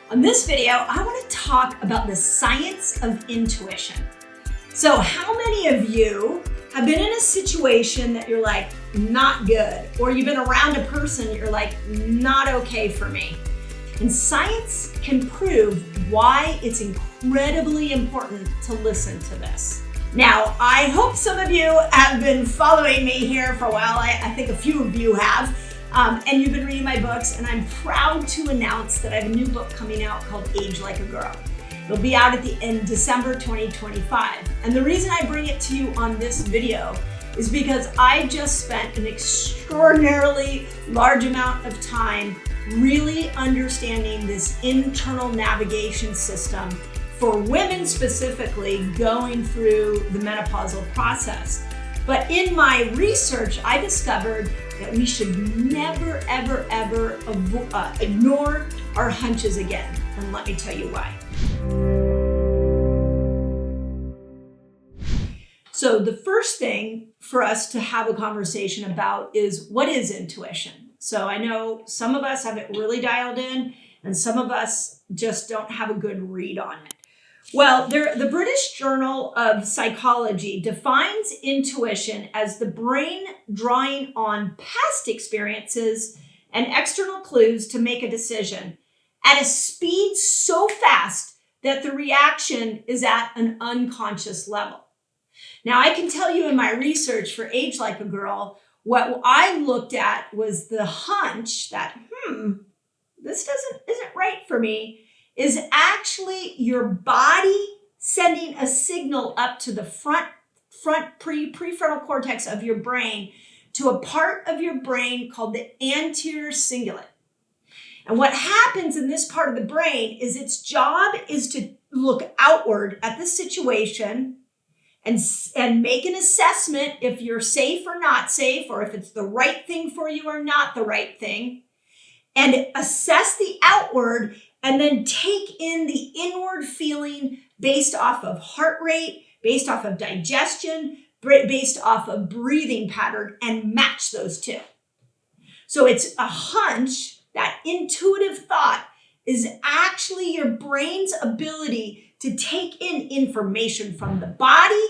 On this video, I want to talk about the science of intuition. So how many of you have been in a situation that you're like, not good, or you've been around a person that you're like, not okay for me? And science can prove why it's incredibly important to listen to this. Now, I hope some of you have been following me here for a while. I think a few of you have. And you've been reading my books, and I'm proud to announce that I have a new book coming out called Age Like a Girl. It'll be out in December 2025. And the reason I bring it to you on this video is because I just spent an extraordinarily large amount of time really understanding this internal navigation system for women specifically going through the menopausal process. But in my research, I discovered that we should never, ever ignore our hunches again. And let me tell you why. So the first thing for us to have a conversation about is, what is intuition? So I know some of us have it really dialed in, and some of us just don't have a good read on it. Well, the British Journal of Psychology defines intuition as the brain drawing on past experiences and external clues to make a decision at a speed so fast that the reaction is at an unconscious level. Now, I can tell you in my research for Age Like a Girl, what I looked at was the hunch that, this isn't right for me, is actually your body sending a signal up to the prefrontal cortex of your brain to a part of your brain called the anterior cingulate. And what happens in this part of the brain is its job is to look outward at the situation and make an assessment if you're safe or not safe, or if it's the right thing for you or not the right thing, and assess the outward, and then take in the inward feeling based off of heart rate, based off of digestion, based off of breathing pattern, and match those two. So it's a hunch. That intuitive thought is actually your brain's ability to take in information from the body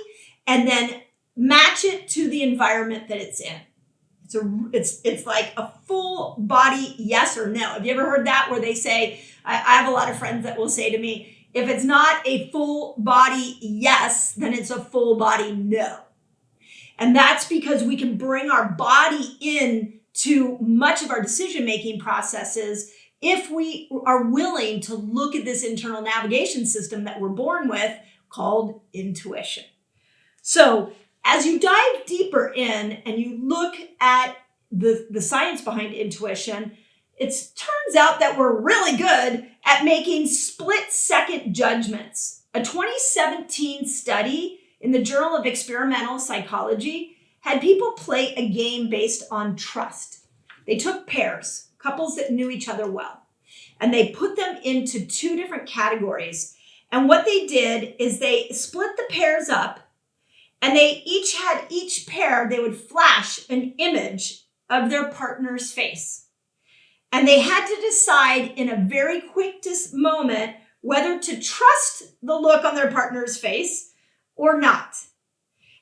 and then match it to the environment that it's in. It's like a full body yes or no. Have you ever heard that, where they say, I have a lot of friends that will say to me, if it's not a full body yes, then it's a full body no. And that's because we can bring our body in to much of our decision-making processes if we are willing to look at this internal navigation system that we're born with called intuition. So as you dive deeper in and you look at the science behind intuition, it turns out that we're really good at making split-second judgments. A 2017 study in the Journal of Experimental Psychology had people play a game based on trust. They took pairs, couples that knew each other well, and they put them into two different categories. And what they did is they split the pairs up, and they each pair, they would flash an image of their partner's face. And they had to decide in a very quick moment whether to trust the look on their partner's face or not.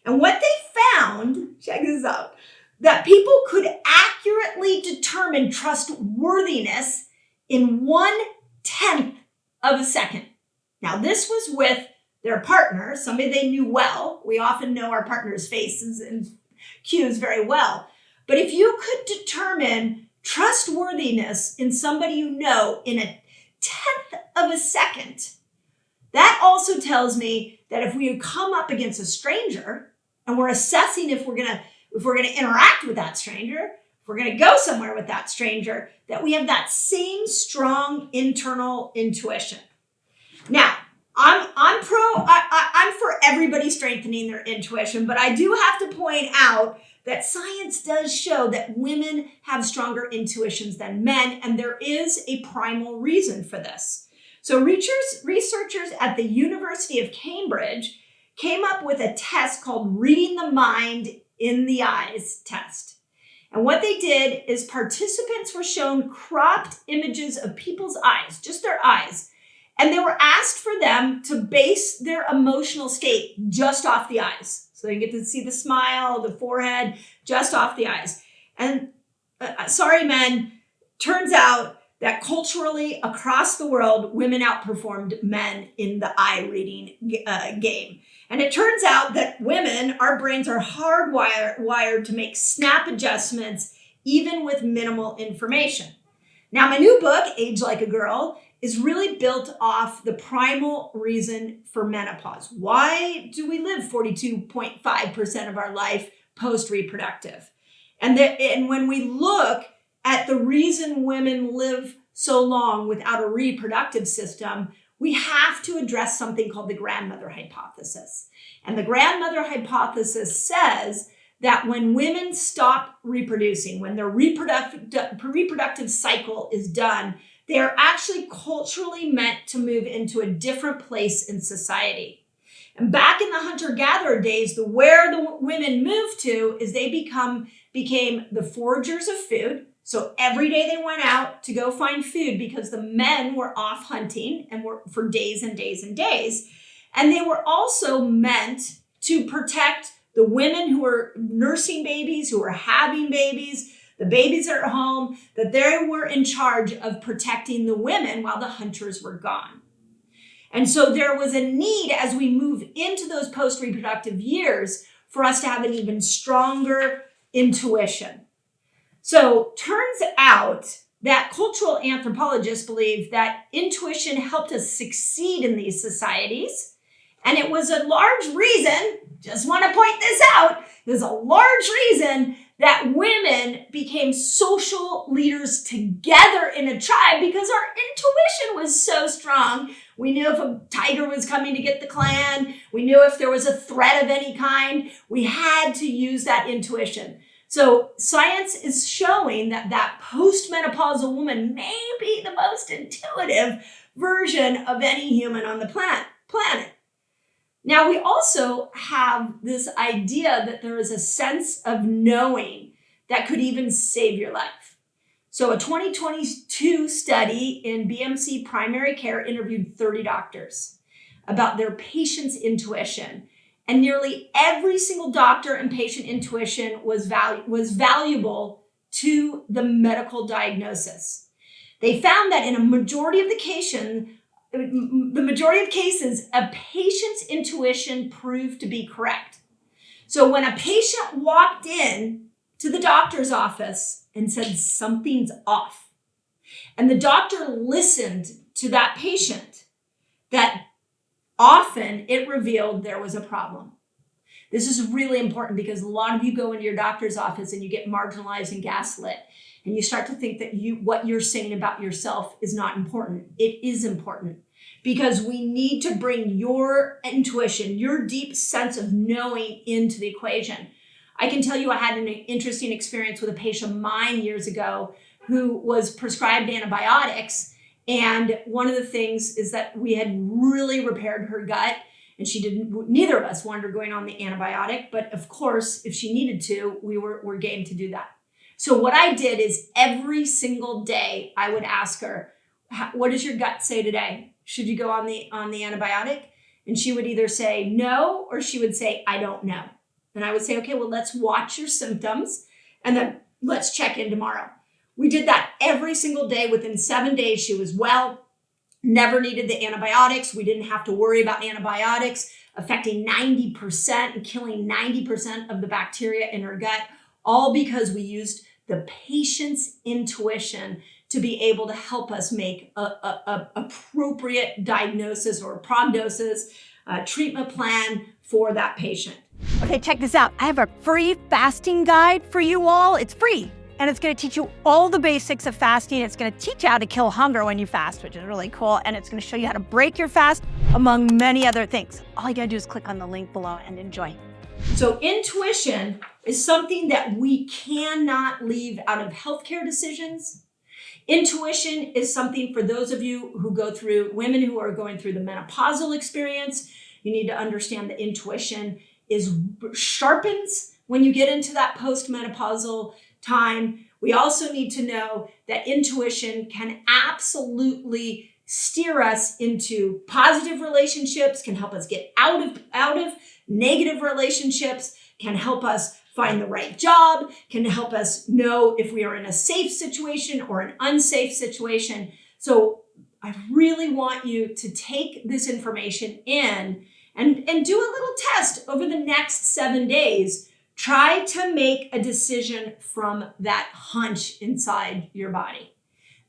And what they found, check this out, that people could accurately determine trustworthiness in 1/10 of a second. Now, this was with their partner, somebody they knew well. We often know our partner's faces and cues very well. But if you could determine trustworthiness in somebody you know in 1/10 of a second, that also tells me that if we come up against a stranger and we're assessing if we're gonna interact with that stranger, if we're gonna go somewhere with that stranger, that we have that same strong internal intuition. Now, I'm for everybody strengthening their intuition, but I do have to point out that science does show that women have stronger intuitions than men, and there is a primal reason for this. So researchers at the University of Cambridge came up with a test called Reading the Mind in the Eyes test. And what they did is participants were shown cropped images of people's eyes, just their eyes. And they were asked for them to base their emotional state just off the eyes. So you get to see the smile, the forehead, just off the eyes. And sorry, men, turns out that culturally across the world, women outperformed men in the eye reading game. And it turns out that women, our brains are hardwired to make snap adjustments, even with minimal information. Now, my new book, Age Like a Girl, is really built off the primal reason for menopause. Why do we live 42.5% of our life post-reproductive? And when we look at the reason women live so long without a reproductive system, we have to address something called the grandmother hypothesis. And the grandmother hypothesis says that when women stop reproducing, when their reproductive cycle is done, they are actually culturally meant to move into a different place in society. And back in the hunter-gatherer days, where the women moved to is they became the foragers of food. So every day they went out to go find food because the men were off hunting and were for days and days and days. And they were also meant to protect the women who were nursing babies, who were having babies, the babies are at home, that they were in charge of protecting the women while the hunters were gone. And so there was a need as we move into those post-reproductive years for us to have an even stronger intuition. So turns out that cultural anthropologists believe that intuition helped us succeed in these societies. And it was a large reason, just want to point this out, there's a large reason that women became social leaders together in a tribe because our intuition was so strong. We knew if a tiger was coming to get the clan. We knew if there was a threat of any kind. We had to use that intuition. So science is showing that postmenopausal woman may be the most intuitive version of any human on the planet. Now, we also have this idea that there is a sense of knowing that could even save your life. So a 2022 study in BMC Primary Care interviewed 30 doctors about their patients' intuition. And nearly every single doctor and patient intuition was valuable to the medical diagnosis. They found that in a majority of cases, a patient's intuition proved to be correct. So when a patient walked in to the doctor's office and said something's off, and the doctor listened to that patient, that often it revealed there was a problem. This is really important because a lot of you go into your doctor's office and you get marginalized and gaslit, and you start to think that what you're saying about yourself is not important. It is important because we need to bring your intuition, your deep sense of knowing into the equation. I can tell you I had an interesting experience with a patient of mine years ago who was prescribed antibiotics. And one of the things is that we had really repaired her gut, and neither of us wanted her going on the antibiotic. But of course, if she needed to, we were game to do that. So what I did is every single day I would ask her, what does your gut say today? Should you go on the antibiotic? And she would either say no, or she would say, I don't know. And I would say, okay, well, let's watch your symptoms and then let's check in tomorrow. We did that every single day. Within 7 days, she was well, never needed the antibiotics. We didn't have to worry about antibiotics affecting 90% and killing 90% of the bacteria in her gut, all because we used the patient's intuition to be able to help us make a appropriate diagnosis or prognosis, treatment plan for that patient. Okay, check this out. I have a free fasting guide for you all. It's free. And it's going to teach you all the basics of fasting. It's going to teach you how to kill hunger when you fast, which is really cool. And it's going to show you how to break your fast, among many other things. All you got to do is click on the link below and enjoy. So intuition is something that we cannot leave out of healthcare decisions. Intuition is something for those of you who go through, women who are going through the menopausal experience. You need to understand that intuition sharpens when you get into that postmenopausal time. We also need to know that intuition can absolutely steer us into positive relationships, can help us get out of negative relationships, can help us find the right job, can help us know if we are in a safe situation or an unsafe situation. So I really want you to take this information in and do a little test over the next 7 days. Try to make a decision from that hunch inside your body.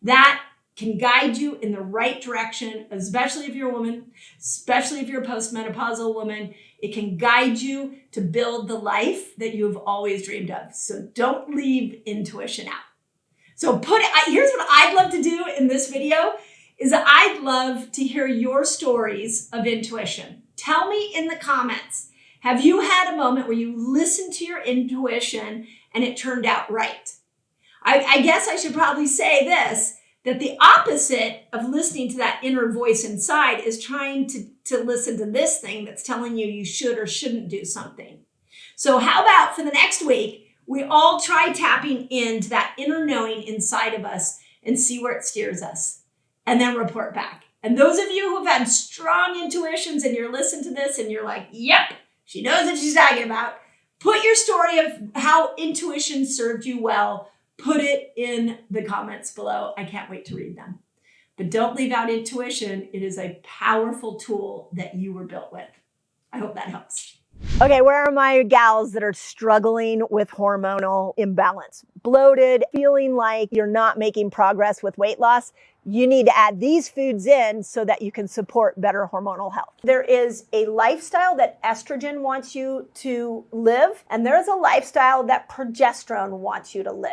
That can guide you in the right direction, especially if you're a woman, especially if you're a postmenopausal woman. It can guide you to build the life that you've always dreamed of. So don't leave intuition out. So here's what I'd love to do in this video is I'd love to hear your stories of intuition. Tell me in the comments, have you had a moment where you listened to your intuition and it turned out right? I guess I should probably say this, that the opposite of listening to that inner voice inside is trying to listen to this thing that's telling you you should or shouldn't do something. So how about for the next week, we all try tapping into that inner knowing inside of us and see where it steers us, and then report back. And those of you who've had strong intuitions and you're listening to this and you're like, yep, she knows what she's talking about, put your story of how intuition served you well. Put it in the comments below. I can't wait to read them. But don't leave out intuition. It is a powerful tool that you were built with. I hope that helps. Okay, where are my gals that are struggling with hormonal imbalance? Bloated, feeling like you're not making progress with weight loss? You need to add these foods in so that you can support better hormonal health. There is a lifestyle that estrogen wants you to live, and there's a lifestyle that progesterone wants you to live.